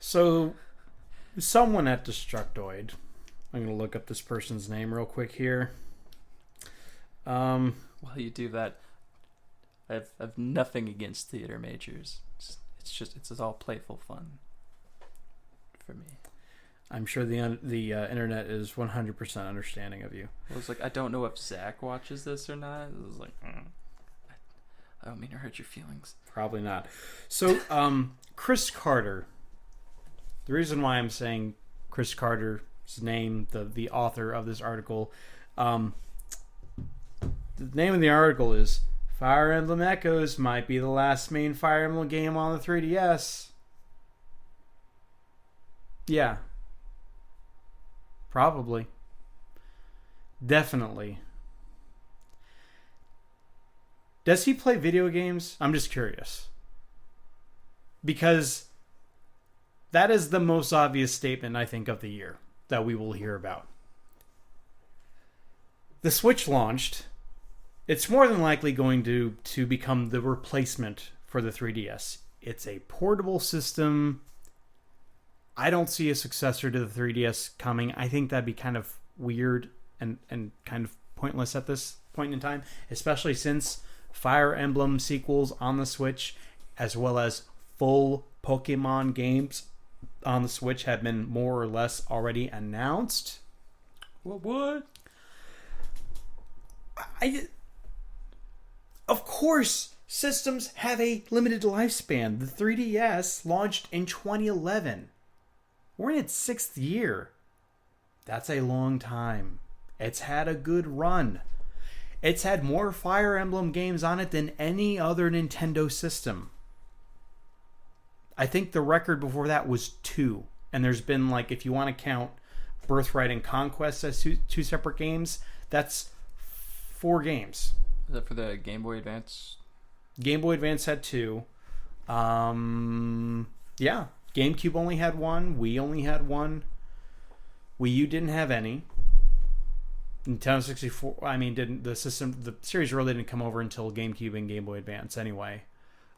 So, someone at Destructoid, I'm going to look up this person's name real quick here. While you do that, I've nothing against theater majors. It's all playful fun for me. I'm sure the internet is 100% understanding of you. I was like, I don't know if Zach watches this or not. It was like, I don't mean to hurt your feelings. Probably not. So, Chris Carter. The reason why I'm saying Chris Carter's name, the author of this article, the name of the article is Fire Emblem Echoes might be the last main Fire Emblem game on the 3DS. Yeah. Probably. Definitely. Does he play video games? I'm just curious. Because that is the most obvious statement, I think, of the year that we will hear about. The Switch launched. It's more than likely going to become the replacement for the 3DS. It's a portable system. I don't see a successor to the 3DS coming. I think that'd be kind of weird and kind of pointless at this point in time, especially since Fire Emblem sequels on the Switch, as well as full Pokemon games on the Switch, have been more or less already announced. What? Of course, systems have a limited lifespan. The 3DS launched in 2011. We're in its 6th year. That's a long time. It's had a good run. It's had more Fire Emblem games on it than any other Nintendo system. I think the record before that was 2. And there's been, like, if you want to count Birthright and Conquest as two separate games, that's 4 games. Is that for the Game Boy Advance? Game Boy Advance had 2. Yeah. GameCube only had 1. Wii only had 1. Wii U didn't have any. Nintendo 64, didn't the series really didn't come over until GameCube and Game Boy Advance anyway.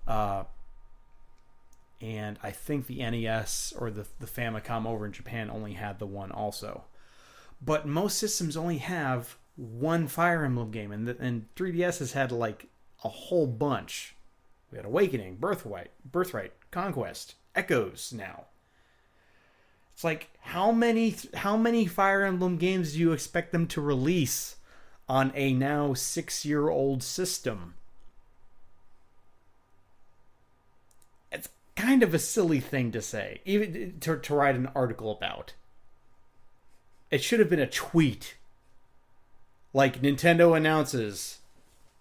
And I think the NES or the Famicom over in Japan only had the 1 also. But most systems only have 1 Fire Emblem game, and 3DS has had like a whole bunch. We had Awakening, Birthright, Conquest, Echoes now. It's like, how many Fire Emblem games do you expect them to release on a now 6-year-old system? It's kind of a silly thing to say, even to write an article about. It should have been a tweet. Like, Nintendo announces,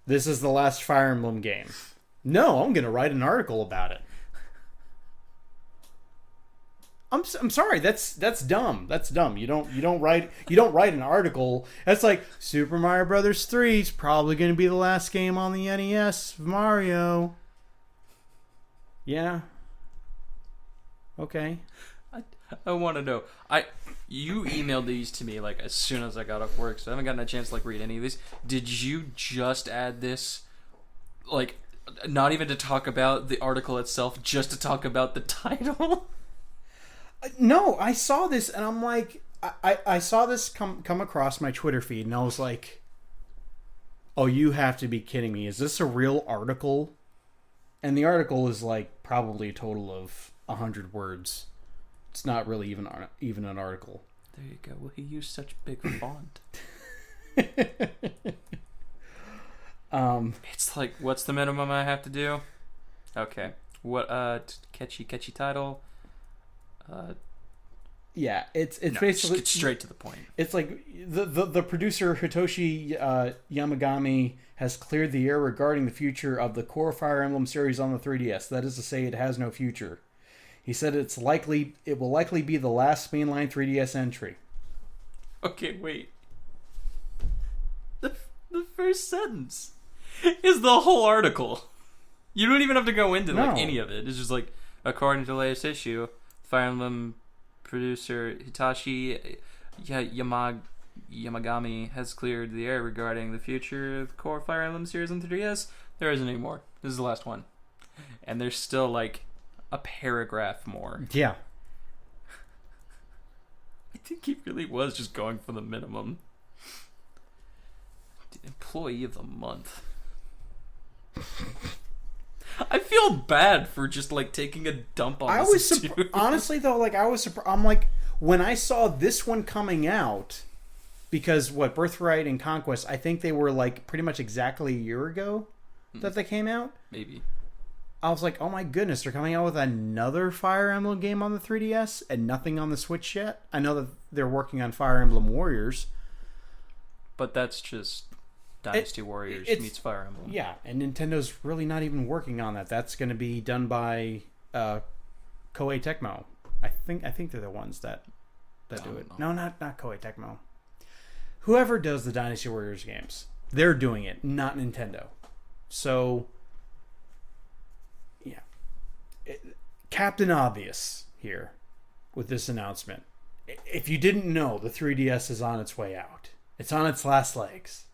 this is the last Fire Emblem game. No, I'm going to write an article about it. I'm sorry, that's dumb. That's dumb. You don't write an article. That's like Super Mario Brothers 3 is probably going to be the last game on the NES of Mario. Yeah. Okay. I want to know. You emailed these to me like as soon as I got off work, so I haven't gotten a chance to like read any of these. Did you just add this, like, not even to talk about the article itself, just to talk about the title? No, I saw this and I'm like, I saw this come across my Twitter feed and I was like, oh, you have to be kidding me. Is this a real article? And the article is like probably a total of 100 words. It's not really even an article. There you go. Well, he used such big font. It's like, what's the minimum I have to do? Okay. What catchy title? Yeah, it's basically get straight to the point. It's like the producer Hitoshi Yamagami has cleared the air regarding the future of the core Fire Emblem series on the 3DS. That is to say, it has no future. He said it will likely be the last mainline 3DS entry. Okay, wait. The first sentence is the whole article. You don't even have to go into like any of it. It's just like, according to the latest issue, Fire Emblem producer Hitachi Yamagami has cleared the air regarding the future of the core Fire Emblem series on 3DS. There isn't any more. This is the last one. And there's still like a paragraph more. Yeah. think he really was just going for the minimum. Employee of the month. I feel bad for just like taking a dump on I this was dude. honestly though, like I was surprised. I'm like, when I saw this one coming out, because what Birthright and Conquest, I think they were like pretty much exactly a year ago that they came out. Maybe. I was like, oh my goodness, they're coming out with another Fire Emblem game on the 3DS and nothing on the Switch yet. I know that they're working on Fire Emblem Warriors, but that's just Dynasty Warriors meets Fire Emblem. Yeah, and Nintendo's really not even working on that. That's going to be done by Koei Tecmo. I think they're the ones that do it. No, not Koei Tecmo. Whoever does the Dynasty Warriors games, they're doing it, not Nintendo. So, yeah. Captain Obvious here with this announcement. If you didn't know, the 3DS is on its way out. It's on its last legs.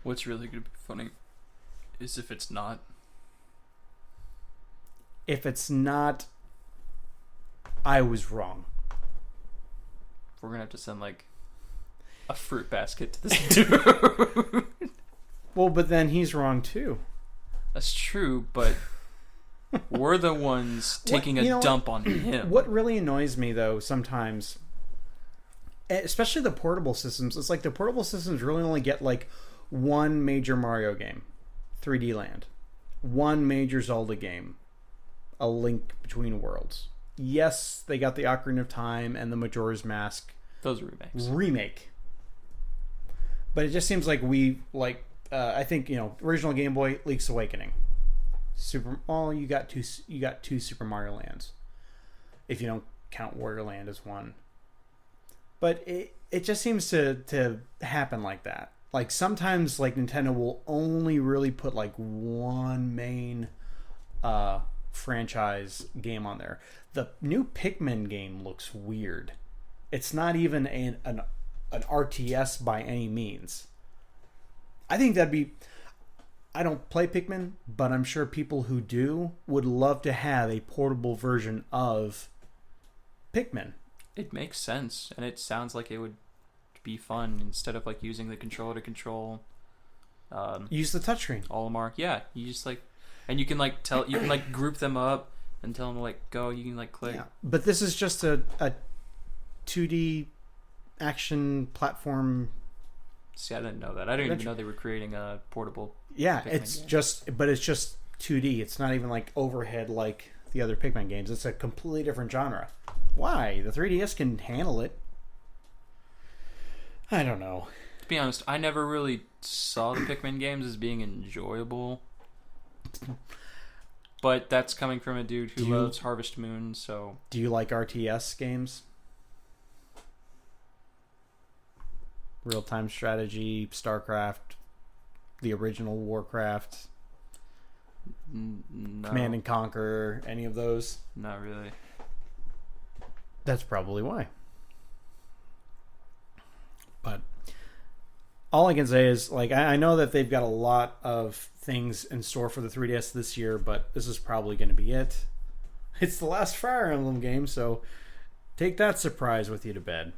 What's really going to be funny is if it's not. If it's not, I was wrong. We're going to have to send like a fruit basket to this dude. Well, but then he's wrong too. That's true, but we're the ones taking a dump on him. What really annoys me though sometimes, especially the portable systems, it's like the portable systems really only get like one major Mario game, 3D Land, one major Zelda game, A Link Between Worlds. Yes, they got the Ocarina of Time and the Majora's Mask. Those are remakes. Remake. But it just seems like I think, original Game Boy, Link's Awakening. You got two Super Mario Lands. If you don't count Wario Land as one. But it just seems to happen like that. Like sometimes like Nintendo will only really put like one main franchise game on there. The new Pikmin game looks weird. It's not even an RTS by any means. I think that'd be... I don't play Pikmin, but I'm sure people who do would love to have a portable version of Pikmin. It makes sense, and it sounds like it would be fun instead of like using the controller to control. Use the touchscreen. Olimar, yeah. You just like, and you can like group them up and tell them to like go. You can like click. Yeah, but this is just a 2D action platform. See, I didn't know that. I didn't even know they were creating a portable. Yeah, Pikmin it's game. just 2D. It's not even like overhead like the other Pikmin games. It's a completely different genre. Why? The 3DS can handle it. I don't know. To be honest, I never really saw the Pikmin games as being enjoyable. But that's coming from a dude who loves Harvest Moon, so... Do you like RTS games? Real-time strategy, StarCraft, the original Warcraft, No, Command and Conquer, any of those? not really. That's probably why. But all I can say is, like, I know that they've got a lot of things in store for the 3DS this year, but this is probably going to be it. It's the last Fire Emblem game, so take that surprise with you to bed.